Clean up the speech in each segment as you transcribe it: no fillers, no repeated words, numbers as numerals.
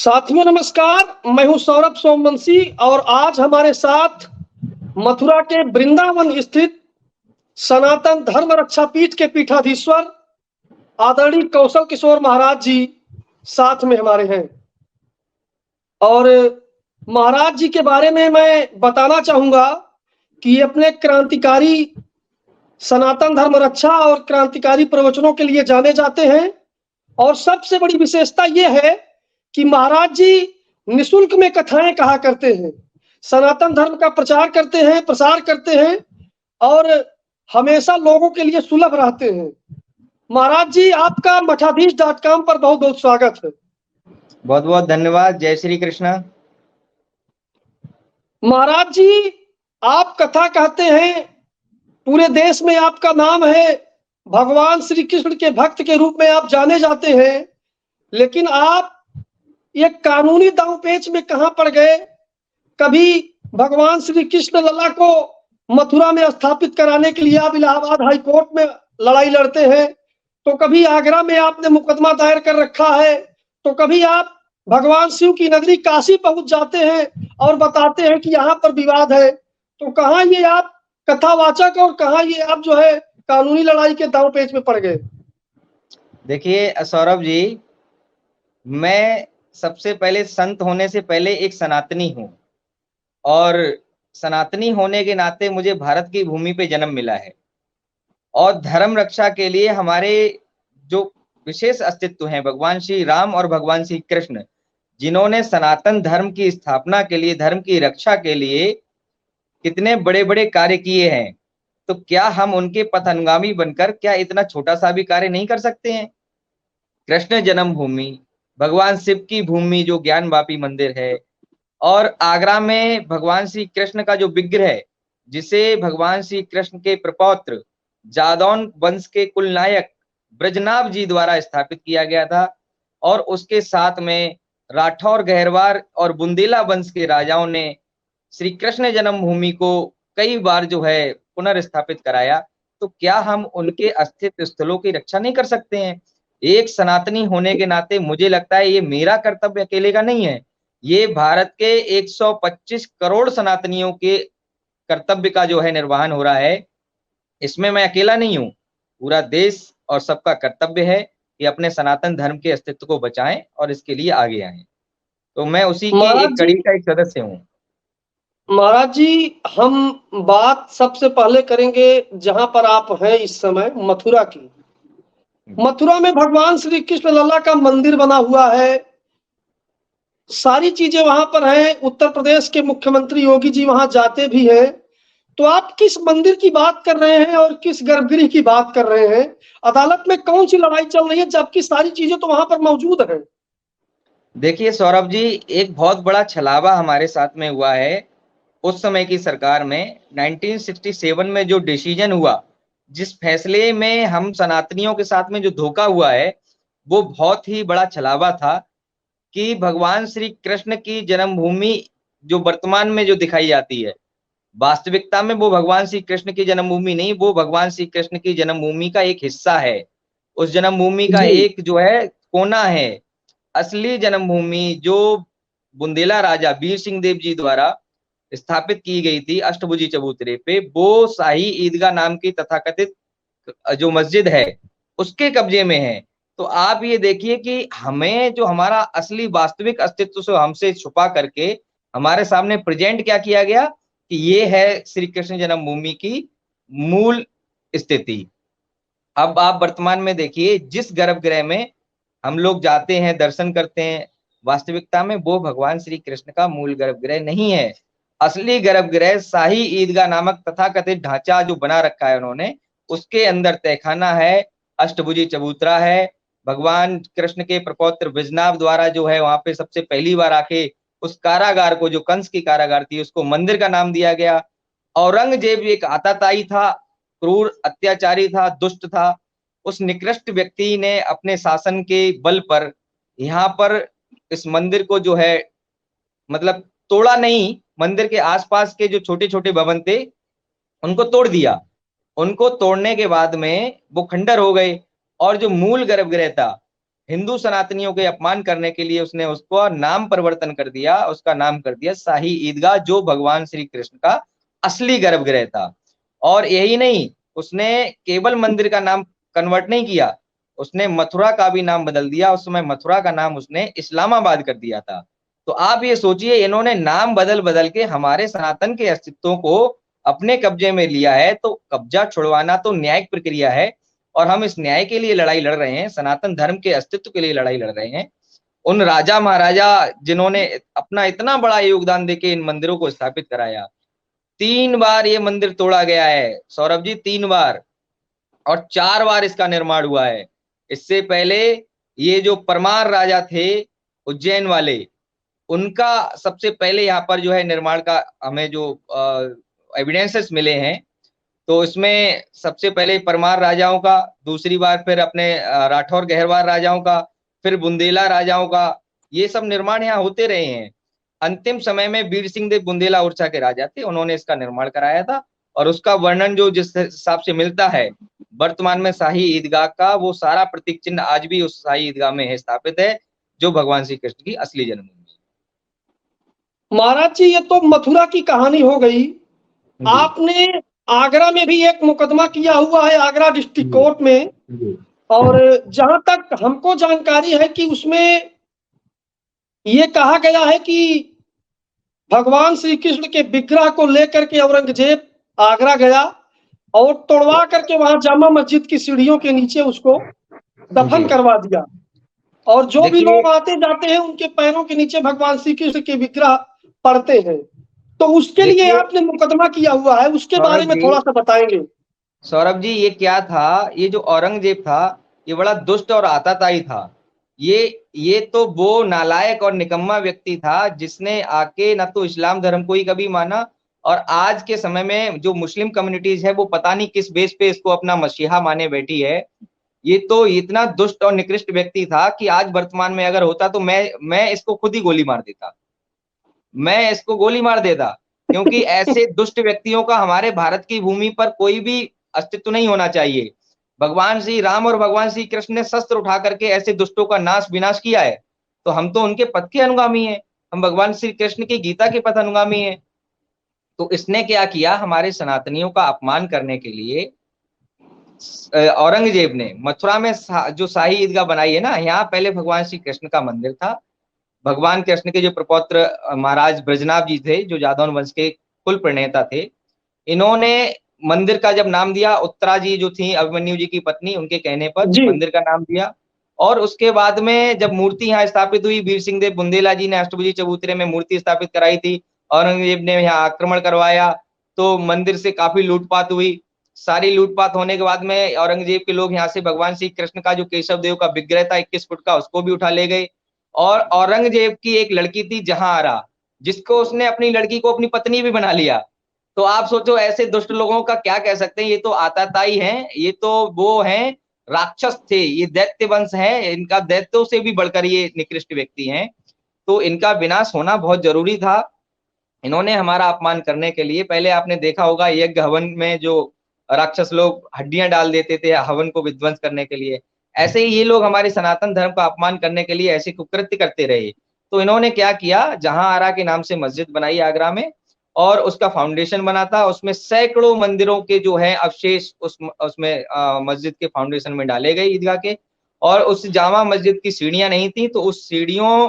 साथियों नमस्कार, मैं हूं सौरभ सोमवंशी और आज हमारे साथ मथुरा के वृंदावन स्थित सनातन धर्म रक्षा पीठ के पीठाधीश्वर आदरणीय कौशल किशोर महाराज जी साथ में हमारे हैं। और महाराज जी के बारे में मैं बताना चाहूंगा कि ये अपने क्रांतिकारी सनातन धर्म रक्षा और क्रांतिकारी प्रवचनों के लिए जाने जाते हैं। और सबसे बड़ी विशेषता यह है कि महाराज जी निशुल्क में कथाएं कहा करते हैं, सनातन धर्म का प्रचार करते हैं, प्रसार करते हैं और हमेशा लोगों के लिए सुलभ रहते हैं। महाराज जी, आपका मठाधीश.com पर बहुत बहुत स्वागत है। बहुत बहुत धन्यवाद। जय श्री कृष्ण। महाराज जी, आप कथा कहते हैं, पूरे देश में आपका नाम है, भगवान श्री कृष्ण के भक्त के रूप में आप जाने जाते हैं, लेकिन आप ये कानूनी दांवपेच में कहां पड़ गए? कभी भगवान श्री कृष्ण लला को मथुरा में स्थापित कराने के लिए आप इलाहाबाद हाई कोर्ट में लड़ाई लड़ते हैं, तो कभी आगरा में आपने मुकदमा दायर कर रखा है, तो कभी आप भगवान शिव की नगरी काशी पहुंच जाते हैं और बताते हैं कि यहाँ पर विवाद है। तो कहाँ ये आप कथावाचक और कहाँ ये आप जो है कानूनी लड़ाई के दांवपेच में पड़ गए? देखिए सौरभ जी, मैं सबसे पहले संत होने से पहले एक सनातनी हूँ और सनातनी होने के नाते मुझे भारत की भूमि पे जन्म मिला है और धर्म रक्षा के लिए हमारे जो विशेष अस्तित्व हैं भगवान श्री राम और भगवान श्री कृष्ण, जिन्होंने सनातन धर्म की स्थापना के लिए, धर्म की रक्षा के लिए कितने बड़े बड़े कार्य किए हैं, तो क्या हम उनके पथगामी बनकर क्या इतना छोटा सा भी कार्य नहीं कर सकते हैं? कृष्ण जन्मभूमि, भगवान शिव की भूमि जो ज्ञान वापी मंदिर है, और आगरा में भगवान श्री कृष्ण का जो विग्रह है, जिसे भगवान श्री कृष्ण के प्रपौत्र जादौन वंश के कुल नायक ब्रजनाभ जी द्वारा स्थापित किया गया था, और उसके साथ में राठौर, गहरवार और बुंदेला वंश के राजाओं ने श्री कृष्ण जन्मभूमि को कई बार जो है पुनर्स्थापित कराया। तो क्या हम उनके अस्तित्व स्थलों की रक्षा नहीं कर सकते हैं? एक सनातनी होने के नाते मुझे लगता है ये मेरा कर्तव्य अकेले का नहीं है, ये भारत के 125 करोड़ सनातनियों के कर्तव्य का जो है निर्वहन हो रहा है। इसमें मैं अकेला नहीं हूँ, पूरा देश और सबका कर्तव्य है कि अपने सनातन धर्म के अस्तित्व को बचाएं और इसके लिए आगे आएं। तो मैं उसी की एक कड़ी का एक सदस्य हूँ। महाराज जी, हम बात सबसे पहले करेंगे जहां पर आप हैं इस समय, मथुरा की। मथुरा में भगवान श्री कृष्ण लला का मंदिर बना हुआ है, सारी चीजें वहां पर हैं। उत्तर प्रदेश के मुख्यमंत्री योगी जी वहां जाते भी हैं। तो आप किस मंदिर की बात कर रहे हैं और किस गर्भगृह की बात कर रहे हैं? अदालत में कौन सी लड़ाई चल रही है, जबकि सारी चीजें तो वहां पर मौजूद हैं? देखिए सौरभ जी, एक बहुत बड़ा छलावा हमारे साथ में हुआ है। उस समय की सरकार में 1967 में जो डिसीजन हुआ, जिस फैसले में हम सनातनियों के साथ में जो धोखा हुआ है, वो बहुत ही बड़ा छलावा था कि भगवान श्री कृष्ण की जन्मभूमि जो वर्तमान में जो दिखाई जाती है, वास्तविकता में वो भगवान श्री कृष्ण की जन्मभूमि नहीं, वो भगवान श्री कृष्ण की जन्मभूमि का एक हिस्सा है। उस जन्मभूमि का एक जो है कोना है। असली जन्मभूमि जो बुंदेला राजा वीर सिंह देव जी द्वारा स्थापित की गई थी अष्टभुजी चबूतरे पे, वो शाही ईदगाह नाम की तथाकथित जो मस्जिद है उसके कब्जे में है। तो आप ये देखिए कि हमें जो हमारा असली वास्तविक अस्तित्व से हमसे छुपा करके हमारे सामने प्रेजेंट क्या किया गया कि ये है श्री कृष्ण जन्मभूमि की मूल स्थिति। अब आप वर्तमान में देखिए, जिस गर्भगृह में हम लोग जाते हैं, दर्शन करते हैं, वास्तविकता में वो भगवान श्री कृष्ण का मूल गर्भगृह नहीं है। असली गर्भगृह शाही ईदगाह नामक तथाकथित ढांचा जो बना रखा है उन्होंने, उसके अंदर तहखाना है, अष्टभुजी चबूतरा है। भगवान कृष्ण के प्रपौत्र ब्रजनाभ द्वारा जो है वहां पे सबसे पहली बार आके उस कारागार को, जो कंस की कारागार थी, उसको मंदिर का नाम दिया गया। औरंगजेब एक आताताई था, क्रूर अत्याचारी था, दुष्ट था। उस निकृष्ट व्यक्ति ने अपने शासन के बल पर यहाँ पर इस मंदिर को जो है मतलब तोड़ा नहीं, मंदिर के आसपास के जो छोटे छोटे भवन थे उनको तोड़ दिया। उनको तोड़ने के बाद में वो खंडर हो गए और जो मूल गर्भगृह था, हिंदू सनातनियों के अपमान करने के लिए उसने उसको नाम परिवर्तन कर दिया, उसका नाम कर दिया शाही ईदगाह, जो भगवान श्री कृष्ण का असली गर्भगृह था। और यही नहीं, उसने केवल मंदिर का नाम कन्वर्ट नहीं किया, उसने मथुरा का भी नाम बदल दिया। उस समय मथुरा का नाम उसने इस्लामाबाद कर दिया था। तो आप ये सोचिए, इन्होंने नाम बदल बदल के हमारे सनातन के अस्तित्व को अपने कब्जे में लिया है। तो कब्जा छुड़वाना तो न्यायिक प्रक्रिया है, और हम इस न्याय के लिए लड़ाई लड़ रहे हैं, सनातन धर्म के अस्तित्व के लिए लड़ाई लड़ रहे हैं। उन राजा महाराजा जिन्होंने अपना इतना बड़ा योगदान देके इन मंदिरों को स्थापित कराया, 3 बार ये मंदिर तोड़ा गया है सौरभ जी, 3 बार, और 4 बार इसका निर्माण हुआ है। इससे पहले ये जो परमार राजा थे उज्जैन वाले, उनका सबसे पहले यहाँ पर जो है निर्माण का हमें जो एविडेंसेस मिले हैं, तो इसमें सबसे पहले परमार राजाओं का, दूसरी बार फिर अपने राठौर गहरवार राजाओं का, फिर बुंदेला राजाओं का, ये सब निर्माण यहाँ होते रहे हैं। अंतिम समय में वीर सिंह देव बुंदेला ओरछा के राजा थे, उन्होंने इसका निर्माण कराया था। और उसका वर्णन जो जिस हिसाब से मिलता है वर्तमान में शाही ईदगाह का, वो सारा प्रतीक चिन्ह आज भी उस शाही ईदगाह में है, स्थापित है, जो भगवान श्री कृष्ण की असली जन्मभूमि है। महाराज जी, ये तो मथुरा की कहानी हो गई। जी आपने आगरा में भी एक मुकदमा किया हुआ है, आगरा डिस्ट्रिक्ट जी कोर्ट में। जी और जहां तक हमको जानकारी है कि उसमें ये कहा गया है कि भगवान श्री कृष्ण के विग्रह को लेकर के औरंगजेब आगरा गया और तोड़वा करके वहां जामा मस्जिद की सीढ़ियों के नीचे उसको दफन जी। करवा दिया। और जो भी देखिए लोग आते जाते हैं उनके पैरों के नीचे भगवान श्री कृष्ण के विग्रह पड़ते हैं। तो उसके लिए देखिए आपने मुकदमा किया हुआ है, उसके बारे सौरभ में जी, थोड़ा सा बताएंगे। सौरभ जी, ये क्या था, ये जो औरंगजेब था, ये बड़ा दुष्ट और आताताई था। ये तो वो नालायक और निकम्मा व्यक्ति था जिसने आके ना तो इस्लाम धर्म को ही कभी माना, और आज के समय में जो मुस्लिम कम्युनिटीज है वो पता नहीं किस बेस पे इसको अपना मसीहा माने बैठी है। ये तो इतना दुष्ट और निकृष्ट व्यक्ति था कि आज वर्तमान में अगर होता तो मैं इसको खुद ही गोली मार देता, मैं इसको गोली मार देता, क्योंकि ऐसे दुष्ट व्यक्तियों का हमारे भारत की भूमि पर कोई भी अस्तित्व नहीं होना चाहिए। भगवान श्री राम और भगवान श्री कृष्ण ने शस्त्र उठा करके ऐसे दुष्टों का नाश विनाश किया है, तो हम तो उनके पथ के अनुगामी हैं, हम भगवान श्री कृष्ण की गीता के पथ अनुगामी हैं। तो इसने क्या किया, हमारे सनातनियों का अपमान करने के लिए औरंगजेब ने मथुरा में जो शाही ईदगाह बनाई है ना, यहाँ पहले भगवान श्री कृष्ण का मंदिर था। भगवान कृष्ण के जो प्रपौत्र महाराज ब्रजनाभ जी थे, जो जादौन वंश के कुल प्रणेता थे, इन्होंने मंदिर का जब नाम दिया, उत्तरा जी जो थी अभिमन्यु जी की पत्नी, उनके कहने पर जी। मंदिर का नाम दिया। और उसके बाद में जब मूर्ति यहाँ स्थापित हुई, वीर सिंह देव बुंदेला जी ने अष्टभुजी चबूतरे में मूर्ति स्थापित कराई थी, औरंगजेब ने यहाँ आक्रमण करवाया, तो मंदिर से काफी लूटपाट हुई। सारी लूटपाट होने के बाद में औरंगजेब के लोग यहाँ से भगवान श्री कृष्ण का जो केशव देव का विग्रह था 21 फुट का, उसको भी उठा ले गए। और औरंगजेब की एक लड़की थी जहांआरा, जिसको उसने अपनी लड़की को अपनी पत्नी भी बना लिया। तो आप सोचो ऐसे दुष्ट लोगों का क्या कह सकते हैं, ये तो आताताई हैं, ये तो वो हैं, राक्षस थे, ये दैत्य वंश है, इनका दैत्यों से भी बढ़कर ये निकृष्ट व्यक्ति हैं। तो इनका विनाश होना बहुत जरूरी था। इन्होंने हमारा अपमान करने के लिए, पहले आपने देखा होगा यज्ञ हवन में जो राक्षस लोग हड्डियां डाल देते थे हवन को विध्वंस करने के लिए, ऐसे ही ये लोग हमारे सनातन धर्म का अपमान करने के लिए ऐसे कुकृत्य करते रहे। तो इन्होंने क्या किया, जहांआरा के नाम से मस्जिद बनाई आगरा में, और उसका फाउंडेशन बना था, उसमें सैकड़ों मंदिरों के जो है अवशेष उसमें मस्जिद के फाउंडेशन में डाले गए ईदगाह के। और उस जामा मस्जिद की सीढ़ियां नहीं थी, तो उस सीढ़ियों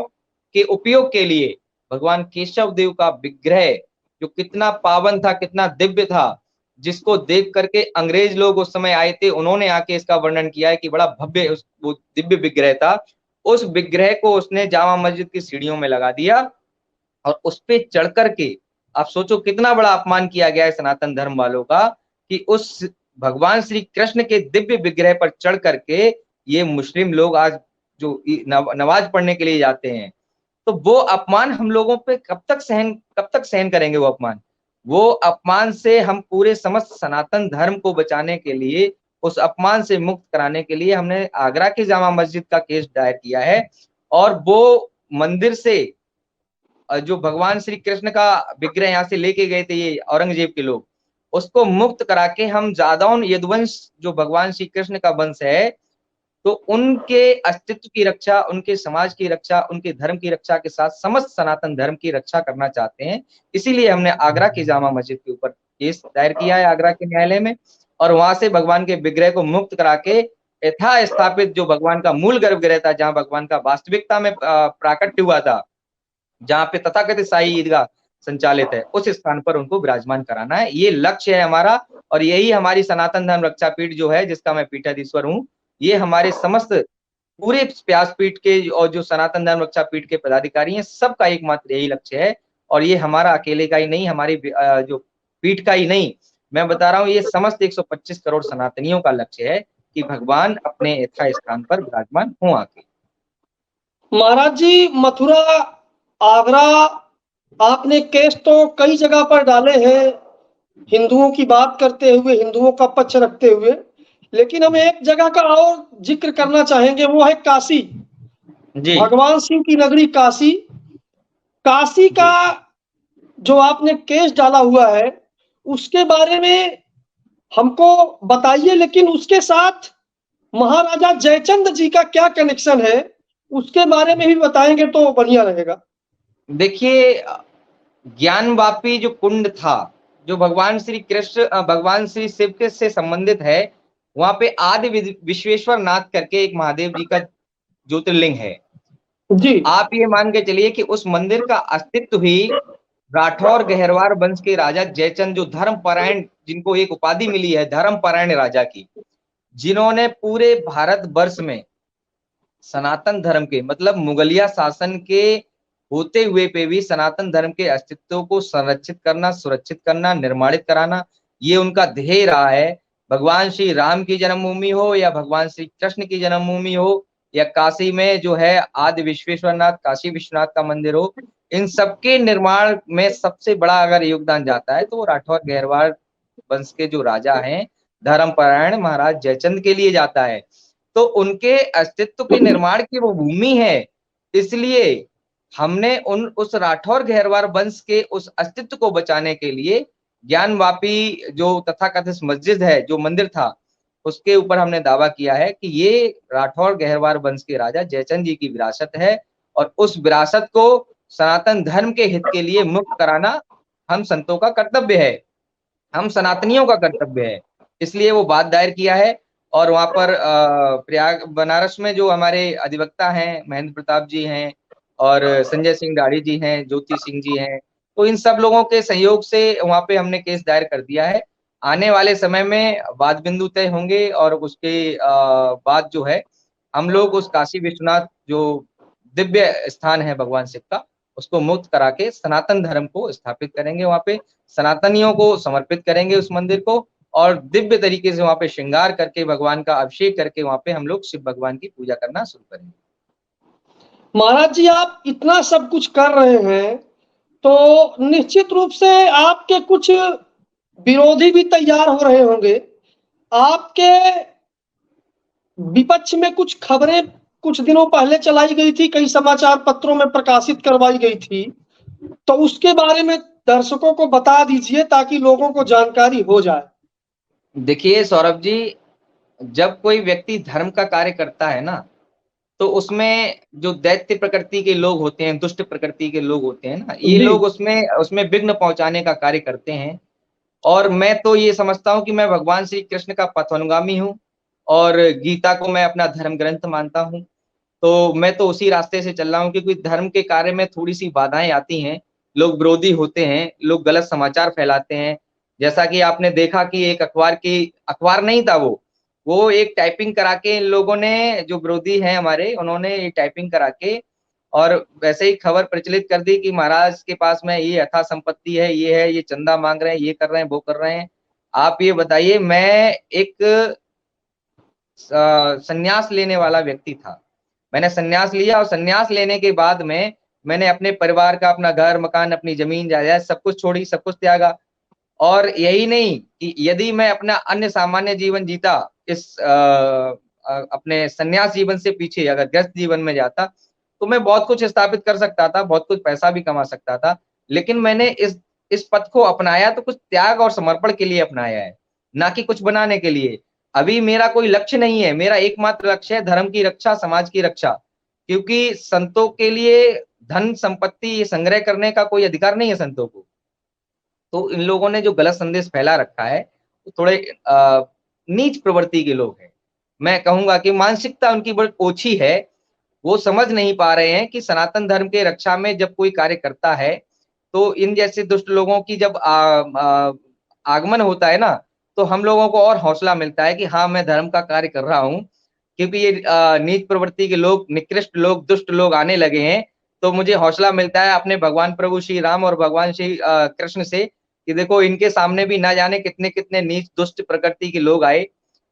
के उपयोग के लिए भगवान केशव देव का विग्रह, जो कितना पावन था, कितना दिव्य था, जिसको देख करके अंग्रेज लोग उस समय आए थे, उन्होंने आके इसका वर्णन किया है कि बड़ा भव्य वो दिव्य विग्रह था। उस विग्रह को उसने जामा मस्जिद की सीढ़ियों में लगा दिया, और उस पे चढ़ करके आप सोचो कितना बड़ा अपमान किया गया है सनातन धर्म वालों का, कि उस भगवान श्री कृष्ण के दिव्य विग्रह पर चढ़ करके ये मुस्लिम लोग आज जो नमाज पढ़ने के लिए जाते हैं, तो वो अपमान हम लोगों पे कब तक सहन करेंगे वो अपमान से हम पूरे समस्त सनातन धर्म को बचाने के लिए, उस अपमान से मुक्त कराने के लिए हमने आगरा की जामा मस्जिद का केस दायर किया है। और वो मंदिर से जो भगवान श्री कृष्ण का विग्रह यहाँ से लेके गए थे ये औरंगजेब के लोग, उसको मुक्त करा के हम जादौन यदुवंश जो भगवान श्री कृष्ण का वंश है, तो उनके अस्तित्व की रक्षा, उनके समाज की रक्षा, उनके धर्म की रक्षा के साथ समस्त सनातन धर्म की रक्षा करना चाहते हैं। इसीलिए हमने आगरा की जामा मस्जिद के ऊपर केस दायर किया है आगरा के न्यायालय में, और वहां से भगवान के विग्रह को मुक्त करा के यथा स्थापित जो भगवान का मूल गर्भगृह था, जहां भगवान का वास्तविकता में प्राकट्य हुआ था, जहां पे तथाकथित शाही ईदगाह संचालित है, उस स्थान पर उनको विराजमान कराना है। ये लक्ष्य है हमारा, और यही हमारी सनातन धर्म रक्षा पीठ जो है, जिसका मैं पीठाधीश्वर हूँ, ये हमारे समस्त पूरे व्यासपीठ के और जो सनातन धर्म रक्षा पीठ के पदाधिकारी हैं, सबका एकमात्र यही लक्ष्य है। और ये हमारा अकेले का ही नहीं, हमारी जो पीठ का ही नहीं, मैं बता रहा हूँ, ये समस्त 125 करोड़ सनातनियों का लक्ष्य है कि भगवान अपने यथा स्थान पर विराजमान हो आके। महाराज जी, मथुरा, आगरा, आपने केस तो कई जगह पर डाले हैं, हिंदुओं की बात करते हुए, हिंदुओं का पक्ष रखते हुए, लेकिन हम एक जगह का और जिक्र करना चाहेंगे, वो है काशी। जी भगवान शिव की नगरी काशी। काशी का जो आपने केस डाला हुआ है, उसके बारे में हमको बताइए, लेकिन उसके साथ महाराजा जयचंद जी का क्या कनेक्शन है, उसके बारे में भी बताएंगे तो बढ़िया रहेगा। देखिए, ज्ञानवापी जो कुंड था, जो भगवान श्री कृष्ण भगवान श्री शिव के से संबंधित है, वहां पे आदि विश्वेश्वर नाथ करके एक महादेव जी का ज्योतिर्लिंग है। जी आप ये मान के चलिए कि उस मंदिर का अस्तित्व ही राठौर गहरवार वंश के राजा जयचंद, जो धर्मपरायण, जिनको एक उपाधि मिली है धर्मपरायण राजा की, जिन्होंने पूरे भारत वर्ष में सनातन धर्म के, मतलब मुगलिया शासन के होते हुए पे भी सनातन धर्म के अस्तित्व को संरक्षित करना, सुरक्षित करना, निर्माणित कराना, ये उनका ध्येय रहा है। भगवान श्री राम की जन्मभूमि हो, या भगवान श्री कृष्ण की जन्मभूमि हो, या काशी में जो है आदि विश्वेश्वरनाथ, काशी विश्वनाथ का मंदिर हो, इन सबके निर्माण में सबसे बड़ा अगर योगदान जाता है तो वो राठौर गहरवार वंश के जो राजा हैं, धर्मपरायण महाराज जयचंद के लिए जाता है। तो उनके अस्तित्व के निर्माण की वो भूमि है, इसलिए हमने उस राठौर गहरवार वंश के उस अस्तित्व को बचाने के लिए ज्ञानवापी जो तथाकथित मस्जिद है, जो मंदिर था, उसके ऊपर हमने दावा किया है कि ये राठौर गहरवार वंश के राजा जयचंद जी की विरासत है, और उस विरासत को सनातन धर्म के हित के लिए मुक्त कराना हम संतों का कर्तव्य है, हम सनातनियों का कर्तव्य है। इसलिए वो बात दायर किया है। और वहां पर प्रयाग बनारस में जो हमारे अधिवक्ता हैं, महेंद्र प्रताप जी हैं, और संजय सिंह दाढ़ी जी हैं, ज्योति सिंह जी हैं, तो इन सब लोगों के सहयोग से वहां पे हमने केस दायर कर दिया है। आने वाले समय में वाद बिंदु तय होंगे, और उसके बाद जो है हम लोग उस काशी विश्वनाथ जो दिव्य स्थान है भगवान शिव का, उसको मुक्त करा के सनातन धर्म को स्थापित करेंगे, वहां पे सनातनियों को समर्पित करेंगे उस मंदिर को, और दिव्य तरीके से वहां पे श्रृंगार करके, भगवान का अभिषेक करके वहां पे हम लोग शिव भगवान की पूजा करना शुरू करेंगे। महाराज जी, आप इतना सब कुछ कर रहे हैं, तो निश्चित रूप से आपके कुछ विरोधी भी तैयार हो रहे होंगे। आपके विपक्ष में कुछ खबरें कुछ दिनों पहले चलाई गई थी, कई समाचार पत्रों में प्रकाशित करवाई गई थी, तो उसके बारे में दर्शकों को बता दीजिए ताकि लोगों को जानकारी हो जाए। देखिए सौरभ जी, जब कोई व्यक्ति धर्म का कार्य करता है ना, तो उसमें जो दैत्य प्रकृति के लोग होते हैं, दुष्ट प्रकृति के लोग होते हैं ना, ये जी लोग उसमें उसमें विघ्न पहुंचाने का कार्य करते हैं। और मैं तो ये समझता हूँ कि मैं भगवान श्री कृष्ण का पथानुगामी हूँ, और गीता को मैं अपना धर्म ग्रंथ मानता हूँ। तो मैं तो उसी रास्ते से चल रहा हूँ, क्योंकि धर्म के कार्य में थोड़ी सी बाधाएं आती हैं, लोग विरोधी होते हैं, लोग गलत समाचार फैलाते हैं। जैसा कि आपने देखा कि एक अखबार नहीं था, वो एक टाइपिंग करा के इन लोगों ने, जो विरोधी हैं हमारे, उन्होंने ये टाइपिंग करा के और वैसे ही खबर प्रचलित कर दी कि महाराज के पास में ये अथा संपत्ति है, ये चंदा मांग रहे हैं, ये कर रहे हैं, वो कर रहे हैं। आप ये बताइए, मैं एक संन्यास लेने वाला व्यक्ति था, मैंने संन्यास लिया, और संन्यास लेने के बाद में मैंने अपने परिवार का, अपना घर मकान, अपनी जमीन जायदाद सब कुछ छोड़ी, सब कुछ त्यागा। और यही नहीं कि यदि मैं अपना अन्य सामान्य जीवन जीता, इस अपने संन्यास जीवन से पीछे अगर गृहस्थ जीवन में जाता, तो मैं बहुत कुछ स्थापित कर सकता था, बहुत कुछ पैसा भी कमा सकता था। लेकिन मैंने इस पथ को अपनाया तो कुछ त्याग और समर्पण के लिए अपनाया है, ना कि कुछ बनाने के लिए। अभी मेरा कोई लक्ष्य नहीं है, मेरा एकमात्र लक्ष्य है धर्म की रक्षा, समाज की रक्षा। क्योंकि संतों के लिए धन संपत्ति संग्रह करने का कोई अधिकार नहीं है संतों को। तो इन लोगों ने जो गलत संदेश फैला रखा है, वो थोड़े नीच प्रवृत्ति के लोग हैं। मैं कहूँगा कि मानसिकता उनकी बड़ी ओछी है। वो समझ नहीं पा रहे हैं कि सनातन धर्म के रक्षा में जब कोई कार्य करता है, तो इन जैसे दुष्ट लोगों की जब आगमन होता है ना, तो हम लोगों को और हौसला मिलता है कि हाँ, मैं धर्म का कार्य कर रहा हूँ। क्योंकि ये नीच प्रवृत्ति के लोग, निकृष्ट लोग, दुष्ट लोग आने लगे हैं, तो मुझे हौसला मिलता है अपने भगवान प्रभु श्री राम और भगवान श्री कृष्ण से कि देखो इनके सामने भी ना जाने कितने-कितने नीच दुष्ट प्रकृति के लोग आए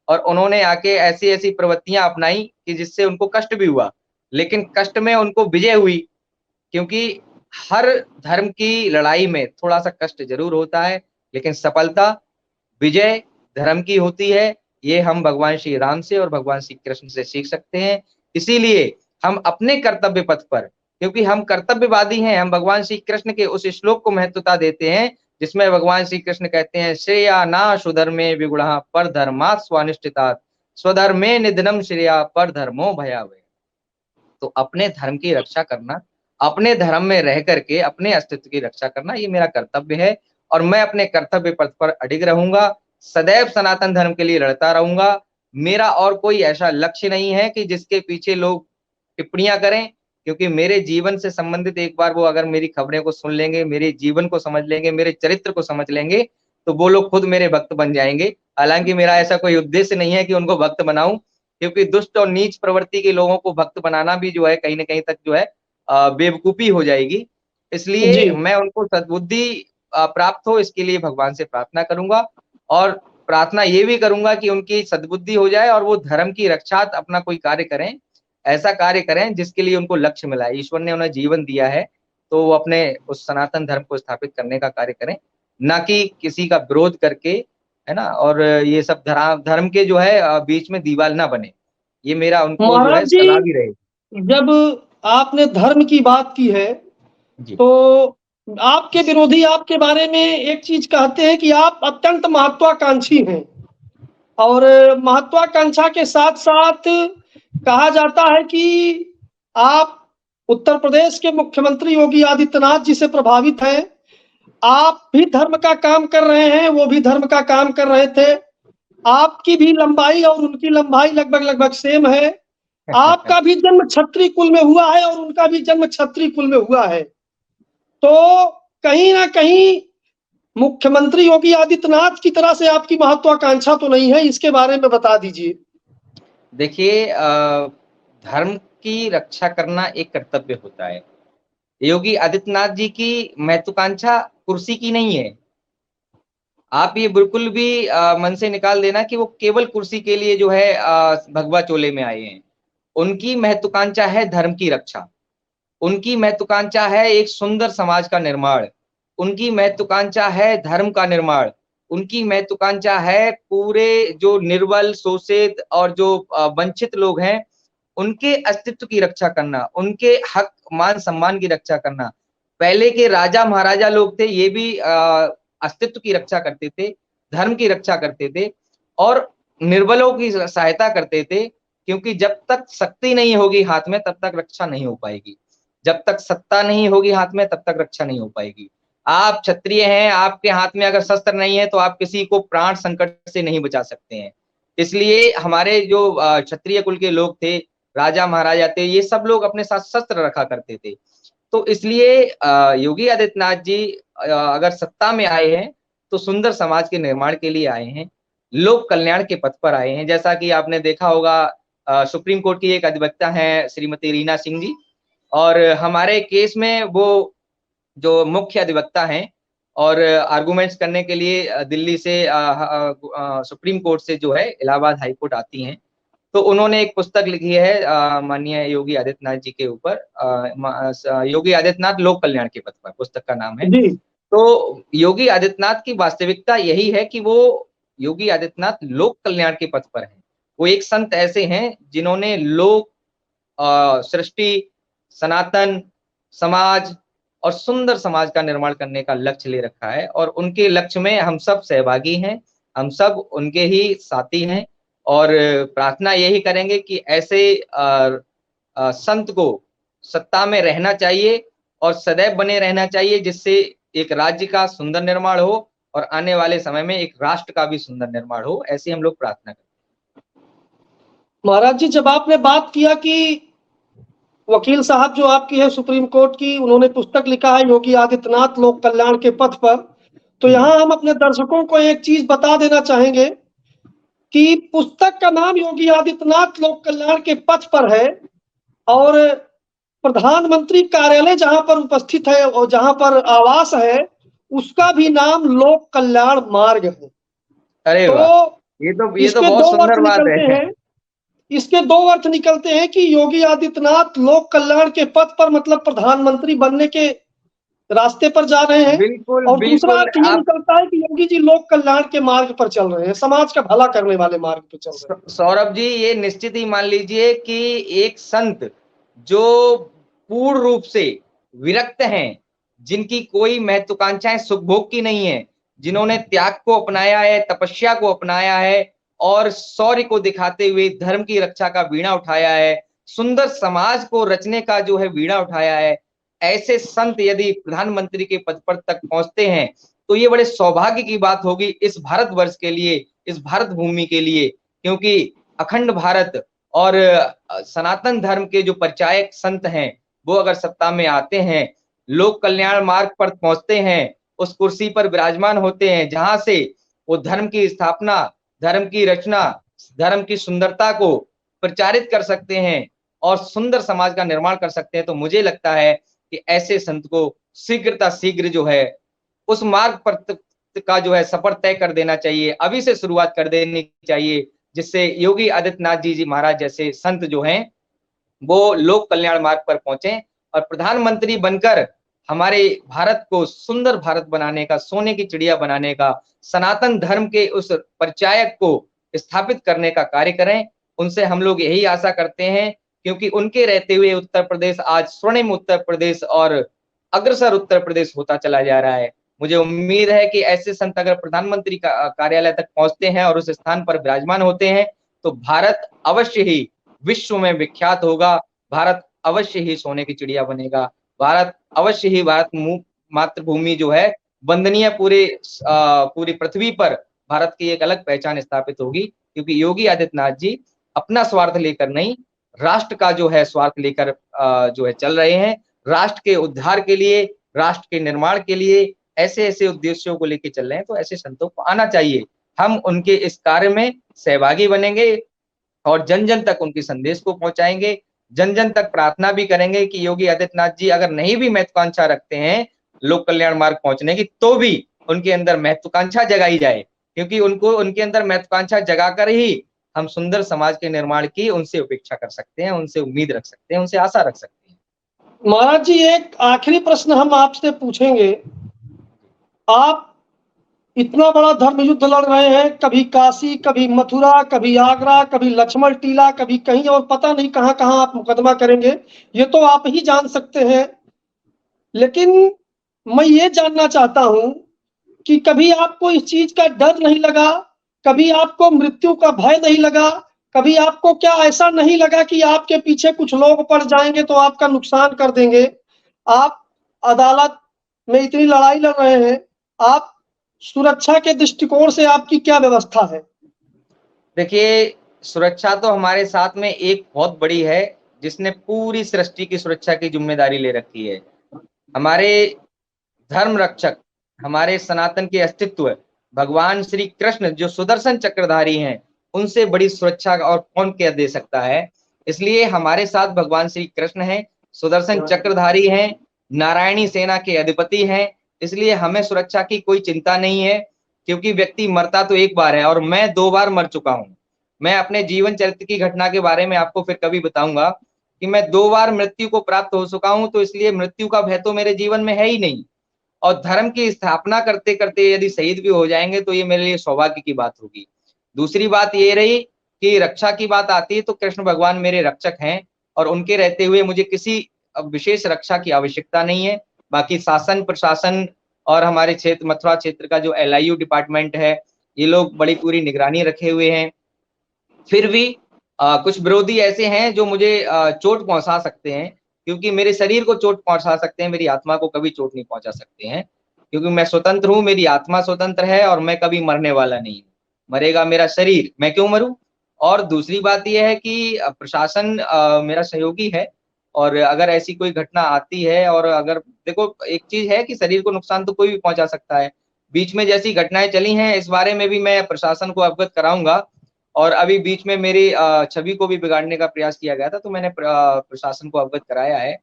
और उन्होंने आके ऐसी-ऐसी प्रवृत्तियां अपनाई कि जिससे उनको कष्ट भी हुआ। लेकिन कष्ट में उनको विजय हुई, क्योंकि हर धर्म की लड़ाई में थोड़ा-सा कष्ट ज़रूर होता है, लेकिन सफलता, विजय धर्म की होती है। ये हम भगवान श्री राम से और भगवान श्री कृष्ण से सीख सकते हैं। इसीलिए हम अपने कर्तव्य पथ पर, क्योंकि हम कर्तव्यवादी हैं, हम भगवान श्री कृष्ण के उस श्लोक को महत्वता देते हैं, जिसमें भगवान श्री कृष्ण कहते हैं, श्रेया न स्वधर्मे विगुणः परधर्मात् स्वानिष्ठितात् स्वधर्मे निधनम श्रेया परधर्मो भयावह। तो अपने धर्म की रक्षा करना, अपने धर्म में रह करके अपने अस्तित्व की रक्षा करना, ये मेरा कर्तव्य है और मैं अपने कर्तव्य पथ पर अडिग रहूंगा, सदैव सनातन धर्म के लिए लड़ता रहूंगा। मेरा और कोई ऐसा लक्ष्य नहीं है कि जिसके पीछे लोग टिप्पणियां करें, क्योंकि मेरे जीवन से संबंधित एक बार वो अगर मेरी खबरें को सुन लेंगे, मेरे जीवन को समझ लेंगे, मेरे चरित्र को समझ लेंगे, तो वो लोग खुद मेरे भक्त बन जाएंगे। हालांकि मेरा ऐसा कोई उद्देश्य नहीं है कि उनको भक्त बनाऊं, क्योंकि दुष्ट और नीच प्रवृत्ति के लोगों को भक्त बनाना भी जो है कहीं न कहीं तक जो है बेवकूफी हो जाएगी। जी। इसलिए मैं उनको सद्बुद्धि प्राप्त हो, इसके लिए भगवान से प्रार्थना करूँगा और प्रार्थना ये भी करूँगा कि उनकी सद्बुद्धि हो जाए और वो धर्म की रक्षार्थ अपना कोई कार्य करें। ऐसा कार्य करें जिसके लिए उनको लक्ष्य मिला है। ईश्वर ने उन्हें जीवन दिया है, तो वो अपने उस सनातन धर्म को स्थापित करने का कार्य करें, ना कि किसी का विरोध करके, है ना? और ये सब धर्म के जो है बीच में दीवार ना बने। ये मेरा उनको जो महाराज है जी, सलाह भी रहेगी। जब आपने धर्म की बात की है, जी। तो आपके विरोधी आपके बारे में एक चीज कहते हैं कि आप अत्यंत महत्वाकांक्षी हैं और महत्वाकांक्षा के साथ-साथ कहा जाता है कि आप उत्तर प्रदेश के मुख्यमंत्री योगी आदित्यनाथ जी से प्रभावित हैं। आप भी धर्म का काम कर रहे हैं, वो भी धर्म का काम कर रहे थे। आपकी भी लंबाई और उनकी लंबाई लगभग-लगभग सेम है। आपका भी जन्म क्षत्रिय कुल में हुआ है और उनका भी जन्म क्षत्रिय कुल में हुआ है। तो कहीं न कहीं मुख्यमंत्री योगी आदित्यनाथ की तरह से आपकी महत्वाकांक्षा तो नहीं है, इसके बारे में बता दीजिए? देखिए धर्म की रक्षा करना एक कर्तव्य होता है। योगी आदित्यनाथ जी की महत्वाकांक्षा कुर्सी की नहीं है। आप ये बिल्कुल भी मन से निकाल देना कि वो केवल कुर्सी के लिए जो है भगवा चोले में आए हैं। उनकी महत्वाकांक्षा है धर्म की रक्षा। उनकी महत्वाकांक्षा है एक सुंदर समाज का निर्माण। उनकी महत्वाकांक्षा है धर्म का निर्माण। उनकी महत्वाकांक्षा है पूरे जो निर्बल, शोषित और जो वंचित लोग हैं, उनके अस्तित्व की रक्षा करना, उनके हक, मान-सम्मान की रक्षा करना। पहले के राजा-महाराजा लोग थे, ये भी अस्तित्व की रक्षा करते थे, धर्म की रक्षा करते थे और निर्बलों की सहायता करते थे, क्योंकि जब तक शक्ति नहीं होगी हाथ में, तब तक रक्षा नहीं हो पाएगी। जब तक सत्ता नहीं होगी हाथ में, तब तक रक्षा नहीं हो पाएगी। आप क्षत्रिय हैं, आपके हाथ में अगर शस्त्र नहीं है, तो आप किसी को प्राण संकट से नहीं बचा सकते हैं। इसलिए हमारे जो क्षत्रिय कुल के लोग थे, राजा महाराजा थे, ये सब लोग अपने साथ शस्त्र रखा करते थे। तो इसलिए योगी आदित्यनाथ जी अगर सत्ता में आए हैं, तो सुंदर समाज के निर्माण के लिए आए हैं, लोक कल्याण के पथ पर आए हैं। जैसा कि आपने देखा होगा सुप्रीम कोर्ट की एक अधिवक्ता हैं श्रीमती रीना सिंह जी, और हमारे केस में वो जो मुख्य अधिवक्ता हैं और आर्गुमेंट्स करने के लिए दिल्ली से सुप्रीम कोर्ट से जो है इलाहाबाद हाई कोर्ट आती हैं। तो उन्होंने एक पुस्तक लिखी है माननीय योगी आदित्यनाथ जी के ऊपर, योगी आदित्यनाथ लोक कल्याण के पथ पर पुस्तक का नाम है। जी। तो योगी आदित्यनाथ की वास्तविकता यही है कि वो योगी आदित्यनाथ लोक कल्याण के पथ पर हैं। वो एक संत ऐसे हैं जिन्होंने लोक सृष्टि, सनातन समाज और सुंदर समाज का निर्माण करने का लक्ष्य ले रखा है और उनके लक्ष्य में हम सब सहभागी हैं, हम सब उनके ही साथी हैं। और प्रार्थना यही करेंगे कि ऐसे संत को सत्ता में रहना चाहिए और सदैव बने रहना चाहिए, जिससे एक राज्य का सुंदर निर्माण हो और आने वाले समय में एक राष्ट्र का भी सुंदर निर्माण हो। ऐसी हम लोग प्रार्थना करते महाराज जी, जब आपने बात किया कि वकील साहब जो आपकी है सुप्रीम कोर्ट की, उन्होंने पुस्तक लिखा है योगी आदित्यनाथ लोक कल्याण के पथ पर, तो हैं। यहाँ हम अपने दर्शकों को एक चीज बता देना चाहेंगे कि पुस्तक का नाम योगी आदित्यनाथ लोक कल्याण के पथ पर है, और प्रधानमंत्री कार्यालय जहां पर उपस्थित है और जहां पर आवास है, उसका भी नाम लोक कल्याण मार्ग है। अरे वाह, तो ये तो इसके बहुत दो अर्थ सुंदर बात निकलते है। हैं। इसके दो अर्थ निकलते हैं कि योगी आदित्यनाथ लोक कल्याण के पथ पर मतलब प्रधानमंत्री बनने के रास्ते पर जा रहे हैं, बिल्कुल और दूसरा बिल्कुल। अर्थ ये आप निकलता है कि योगी जी लोक कल्याण के मार्ग पर चल रहे हैं, समाज का भला करने वाले मार्ग पर चल रहे हैं। सौरभ जी, ये निश्चित ही मान लीजिए कि एक संत जो पूर्ण रूप से विरक्त हैं, जिनकी कोई महत्वाकांक्षाएं सुख भोग की नहीं है, जिन्होंने त्याग को अपनाया है, तपस्या को अपनाया है और शौर्य को दिखाते हुए धर्म की रक्षा का बीड़ा उठाया है, सुंदर समाज को रचने का जो है बीड़ा उठाया है, ऐसे संत यदि प्रधानमंत्री के पद पर तक पहुंचते हैं तो ये बड़े सौभाग्य की बात होगी इस भारतवर्ष के लिए, इस भारत भूमि के लिए। क्योंकि अखंड भारत और सनातन धर्म के जो परिचायक संत हैं, वो अगर सत्ता में आते हैं, लोक कल्याण मार्ग पर पहुंचते हैं, उस कुर्सी पर विराजमान होते हैं जहां से वो धर्म की स्थापना, धर्म की रचना, धर्म की सुंदरता को प्रचारित कर सकते हैं और सुंदर समाज का निर्माण कर सकते हैं, तो मुझे लगता है कि ऐसे संत को शीघ्र जो है उस मार्ग पर का जो है सफर तय कर देना चाहिए, अभी से शुरुआत कर देनी चाहिए, जिससे योगी आदित्यनाथ जी महाराज जैसे संत जो हैं वो लोक कल्याण मार्ग पर पहुंचे और प्रधानमंत्री बनकर हमारे भारत को सुंदर भारत बनाने का, सोने की चिड़िया बनाने का, सनातन धर्म के उस परिचायक को स्थापित करने का कार्य करें। उनसे हम लोग यही आशा करते हैं, क्योंकि उनके रहते हुए उत्तर प्रदेश आज स्वर्णिम उत्तर प्रदेश और अग्रसर उत्तर प्रदेश होता चला जा रहा है। मुझे उम्मीद है कि ऐसे संत अगर प्रधानमंत्री का कार्यालय तक पहुंचते हैं और उस स्थान पर विराजमान होते हैं, तो भारत अवश्य ही विश्व में विख्यात होगा, भारत अवश्य ही सोने की चिड़िया बनेगा, भारत अवश्य ही भारत मातृभूमि जो है वंदनीय पूरी पृथ्वी पर भारत की एक अलग पहचान स्थापित होगी, क्योंकि योगी आदित्यनाथ जी अपना स्वार्थ लेकर नहीं, राष्ट्र का जो है स्वार्थ लेकर जो है चल रहे हैं। राष्ट्र के उद्धार के लिए, राष्ट्र के निर्माण के लिए ऐसे ऐसे उद्देश्यों को लेकर चल रहे हैं, तो ऐसे संतों को आना चाहिए। हम उनके इस कार्य में सहभागी बनेंगे और जन जन तक उनके संदेश को पहुंचाएंगे, जन जन तक प्रार्थना भी करेंगे कि योगी आदित्यनाथ जी अगर नहीं भी महत्वाकांक्षा रखते हैं लोक कल्याण मार्ग पहुंचने की, तो भी उनके अंदर महत्वाकांक्षा जगाई जाए, क्योंकि उनको उनके अंदर महत्वाकांक्षा जगाकर ही हम सुंदर समाज के निर्माण की उनसे अपेक्षा कर सकते हैं, उनसे उम्मीद रख सकते हैं, उनसे आशा रख सकते हैं। महाराज जी, एक आखिरी प्रश्न हम आपसे पूछेंगे। आप इतना बड़ा धर्म युद्ध लड़ रहे हैं, कभी काशी, कभी मथुरा, कभी आगरा, कभी लक्ष्मण टीला, कभी कहीं और, पता नहीं कहां कहां आप मुकदमा करेंगे, ये तो आप ही जान सकते हैं। लेकिन मैं ये जानना चाहता हूं कि कभी आपको इस चीज का डर नहीं लगा, कभी आपको मृत्यु का भय नहीं लगा, कभी आपको क्या ऐसा नहीं लगा कि आपके पीछे कुछ लोग पड़ जाएंगे तो आपका नुकसान कर देंगे? आप अदालत में इतनी लड़ाई लड़ रहे हैं, आप सुरक्षा के दृष्टिकोण से आपकी क्या व्यवस्था है? देखिए, सुरक्षा तो हमारे साथ में एक बहुत बड़ी है, जिसने पूरी सृष्टि की सुरक्षा की जिम्मेदारी ले रखी है। हमारे धर्म रक्षक, हमारे सनातन के अस्तित्व भगवान श्री कृष्ण जो सुदर्शन चक्रधारी हैं, उनसे बड़ी सुरक्षा और कौन क्या दे सकता है। इसलिए हमारे साथ भगवान श्री कृष्ण हैं, सुदर्शन चक्रधारी हैं, नारायणी सेना के अधिपति हैं, इसलिए हमें सुरक्षा की कोई चिंता नहीं है, क्योंकि व्यक्ति मरता तो एक बार है और मैं 2 बार मर चुका हूं। मैं अपने जीवन चरित्र की घटना के बारे में आपको फिर कभी बताऊंगा कि मैं 2 बार मृत्यु को प्राप्त हो चुका हूं, तो इसलिए मृत्यु का भय तो मेरे जीवन में है ही नहीं। और धर्म की स्थापना करते करते यदि शहीद भी हो जाएंगे तो ये मेरे लिए सौभाग्य की बात होगी। दूसरी बात ये रही कि रक्षा की बात आती है तो कृष्ण भगवान मेरे रक्षक हैं और उनके रहते हुए मुझे किसी विशेष रक्षा की आवश्यकता नहीं है। बाकी शासन प्रशासन और हमारे क्षेत्र मथुरा क्षेत्र का जो LIU डिपार्टमेंट है, ये लोग बड़ी पूरी निगरानी रखे हुए हैं। फिर भी कुछ विरोधी ऐसे हैं जो मुझे चोट पहुंचा सकते हैं, क्योंकि मेरे शरीर को चोट पहुंचा सकते हैं, मेरी आत्मा को कभी चोट नहीं पहुंचा सकते हैं, क्योंकि मैं स्वतंत्र हूँ, मेरी आत्मा स्वतंत्र है और मैं कभी मरने वाला नहीं हूँ। मरेगा मेरा शरीर, मैं क्यों मरूं? और दूसरी बात यह है कि प्रशासन मेरा सहयोगी है, और अगर ऐसी कोई घटना आती है, और अगर देखो एक चीज है कि शरीर को नुकसान तो कोई भी पहुंचा सकता है। बीच में जैसी घटनाएं चली हैं, इस बारे में भी मैं प्रशासन को अवगत कराऊंगा। और अभी बीच में मेरी छवि को भी बिगाड़ने का प्रयास किया गया था, तो मैंने प्रशासन को अवगत कराया है।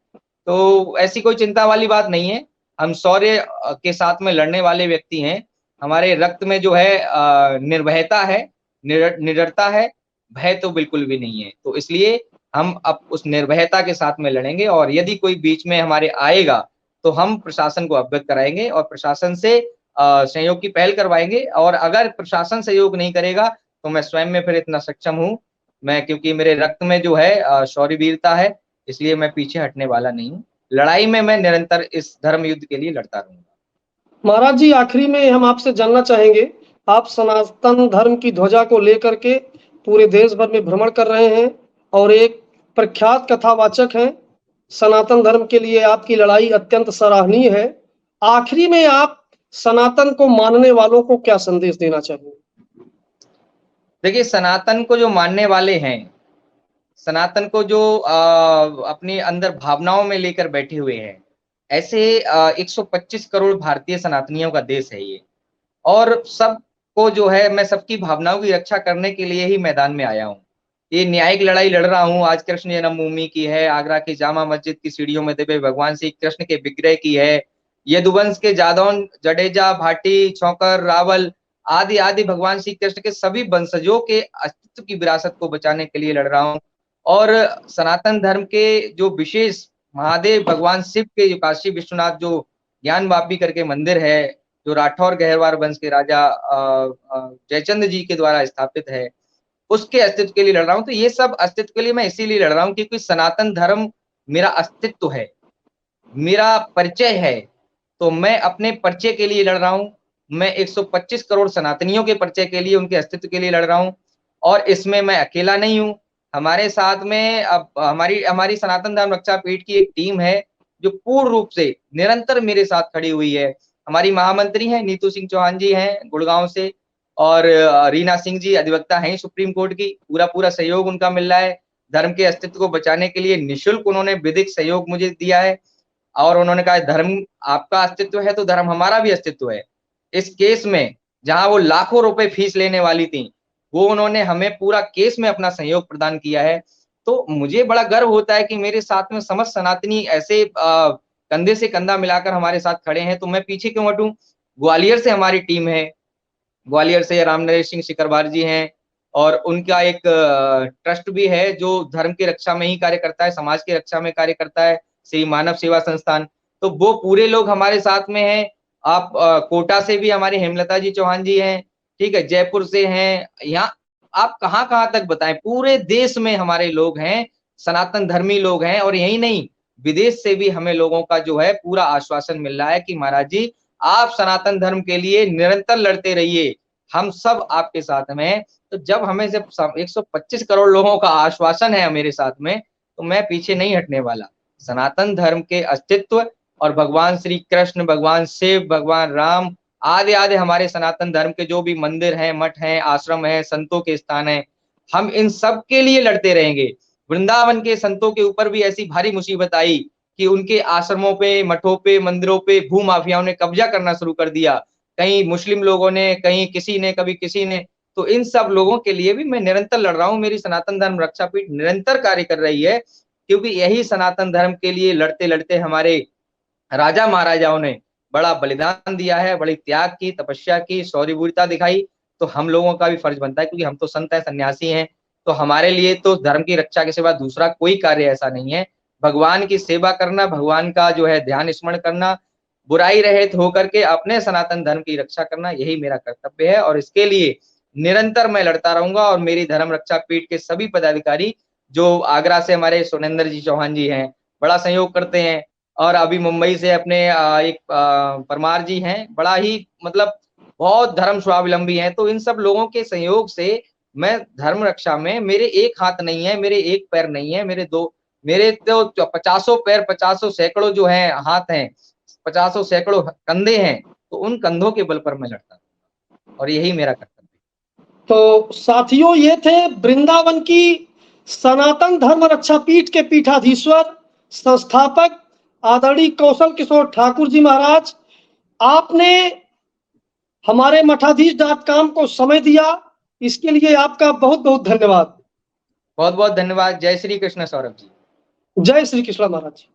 तो ऐसी कोई चिंता वाली बात नहीं है। हम शौर्य के साथ में लड़ने वाले व्यक्ति हैं। हमारे रक्त में जो है निर्भयता है, निडरता है, भय तो बिल्कुल भी नहीं है। तो इसलिए हम अब उस निर्भयता के साथ में लड़ेंगे, और यदि कोई बीच में हमारे आएगा, तो हम प्रशासन को अवगत कराएंगे और प्रशासन से सहयोग की पहल करवाएंगे। और अगर प्रशासन सहयोग नहीं करेगा, तो मैं स्वयं में फिर इतना सक्षम हूँ, मैं, क्योंकि मेरे रक्त में जो है शौर्य वीरता है, इसलिए मैं पीछे हटने वाला नहीं हूँ। लड़ाई में मैं निरंतर इस धर्म युद्ध के लिए लड़ता रहूंगा। महाराज जी, आखिरी में हम आपसे जानना चाहेंगे, आप सनातन धर्म की ध्वजा को लेकर के पूरे देश भर में भ्रमण कर रहे हैं और एक प्रख्यात कथावाचक हैं। सनातन धर्म के लिए आपकी लड़ाई अत्यंत सराहनीय है। आखिरी में आप सनातन को मानने वालों को क्या संदेश देना चाहेंगे? देखिए, सनातन को जो मानने वाले हैं, सनातन को जो अपने अंदर भावनाओं में लेकर बैठे हुए हैं, ऐसे 125 करोड़ भारतीय सनातनियों का देश है ये। और सबको जो है, मैं सबकी भावनाओं की रक्षा करने के लिए ही मैदान में आया हूँ। ये न्यायिक लड़ाई लड़ रहा हूँ। आज कृष्ण जन्मभूमि की है, आगरा की जामा मस्जिद की सीढ़ियों में दबे भगवान श्री कृष्ण के विग्रह की है, यदुवंश के जादौन, जडेजा, भाटी, छौकर, रावल आदि आदि भगवान श्री कृष्ण के सभी वंशजों के अस्तित्व की विरासत को बचाने के लिए लड़ रहा हूँ। और सनातन धर्म के जो विशेष महादेव भगवान शिव के जो काशी विश्वनाथ जो ज्ञान वापी करके मंदिर है, जो राठौर गहरवार वंश के राजा जयचंद जी के द्वारा स्थापित है, उसके अस्तित्व के लिए लड़ रहा हूँ। तो ये सब अस्तित्व के लिए मैं इसीलिए लड़ रहा हूँ क्योंकि सनातन धर्म मेरा अस्तित्व है, मेरा परिचय है। तो मैं अपने परिचय के लिए लड़ रहा हूँ। मैं 125 करोड़ सनातनियों के परिचय के लिए, उनके अस्तित्व के लिए लड़ रहा हूँ। और इसमें मैं अकेला नहीं हूँ। हमारे साथ में अब हमारी हमारी सनातन धर्म रक्षा पीठ की एक टीम है जो पूर्ण रूप से निरंतर मेरे साथ खड़ी हुई है। हमारी महामंत्री हैं नीतू सिंह चौहान जी हैं गुड़गांव से, और रीना सिंह जी अधिवक्ता हैं सुप्रीम कोर्ट की। पूरा पूरा सहयोग उनका मिल रहा है। धर्म के अस्तित्व को बचाने के लिए निःशुल्क उन्होंने विधिक सहयोग मुझे दिया है। और उन्होंने कहा धर्म आपका अस्तित्व है तो धर्म हमारा भी अस्तित्व है। इस केस में जहां वो लाखों रुपए फीस लेने वाली थी, वो उन्होंने हमें पूरा केस में अपना सहयोग प्रदान किया है। तो मुझे बड़ा गर्व होता है कि मेरे साथ में समस्त सनातनी ऐसे कंधे से कंधा मिलाकर हमारे साथ खड़े हैं, तो मैं पीछे क्यों हटूं। ग्वालियर से हमारी टीम है, ग्वालियर से राम नरेश सिंह सिकरवार जी हैं, और उनका एक ट्रस्ट भी है जो धर्म की रक्षा में ही कार्य करता है, समाज की रक्षा में कार्य करता है, श्री मानव सेवा संस्थान। तो वो पूरे लोग हमारे साथ में हैं। आप कोटा से भी हमारी हेमलता जी चौहान जी हैं, ठीक है, जयपुर से हैं, यहाँ आप कहाँ कहाँ तक बताएं, पूरे देश में हमारे लोग हैं, सनातन धर्मी लोग हैं। और यही नहीं, विदेश से भी हमें लोगों का जो है पूरा आश्वासन मिल रहा है कि महाराज जी आप सनातन धर्म के लिए निरंतर लड़ते रहिए, हम सब आपके साथ में हैं। तो जब हमें से 125 करोड़ लोगों का आश्वासन है मेरे साथ में, तो मैं पीछे नहीं हटने वाला। सनातन धर्म के अस्तित्व और भगवान श्री कृष्ण, भगवान शिव, भगवान राम आदि आदि हमारे सनातन धर्म के जो भी मंदिर हैं, मठ हैं, आश्रम हैं, संतों के स्थान हैं, हम इन सब के लिए लड़ते रहेंगे। वृंदावन के संतों के ऊपर भी ऐसी भारी मुसीबत आई कि उनके आश्रमों पे, मठों पे, मंदिरों पे भू माफियाओं ने कब्जा करना शुरू कर दिया। कहीं मुस्लिम लोगों ने, कहीं किसी ने, कभी किसी ने। तो इन सब लोगों के लिए भी मैं निरंतर लड़ रहा हूँ। मेरी सनातन धर्म रक्षा पीठ निरंतर कार्य कर रही है, क्योंकि यही सनातन धर्म के लिए लड़ते लड़ते हमारे राजा महाराजाओं ने बड़ा बलिदान दिया है, बड़ी त्याग की, तपस्या की, शौर्यवीरता दिखाई। तो हम लोगों का भी फर्ज बनता है, क्योंकि हम तो संत हैं, सन्यासी हैं, तो हमारे लिए तो धर्म की रक्षा के सिवा दूसरा कोई कार्य ऐसा नहीं है। भगवान की सेवा करना, भगवान का जो है ध्यान स्मरण करना, बुराई रहित होकर के अपने सनातन धर्म की रक्षा करना, यही मेरा कर्तव्य है। और इसके लिए निरंतर मैं लड़ता रहूंगा। और मेरी धर्म रक्षा पीठ के सभी पदाधिकारी, जो आगरा से हमारे सुनेंद्र जी चौहान जी हैं, बड़ा सहयोग करते हैं। और अभी मुंबई से अपने एक परमार जी हैं, बड़ा ही मतलब बहुत धर्म स्वावलंबी हैं। तो इन सब लोगों के सहयोग से मैं धर्म रक्षा में, मेरे एक हाथ नहीं है, मेरे एक पैर नहीं है, मेरे तो 50 पैर, 50 सैकड़ों जो है हाथ हैं, 50 सैकड़ों कंधे हैं, तो उन कंधों के बल पर मैं लड़ता हूँ और यही मेरा कर्तव्य है। तो साथियों, ये थे वृंदावन की सनातन धर्म रक्षा पीठ के पीठाधीश्वर संस्थापक आदरणीय कौशल किशोर ठाकुर जी महाराज। आपने हमारे मठाधीश.com को समय दिया, इसके लिए आपका बहुत बहुत धन्यवाद। बहुत बहुत धन्यवाद। जय श्री कृष्ण सौरभ जी। जय श्री कृष्ण महाराज।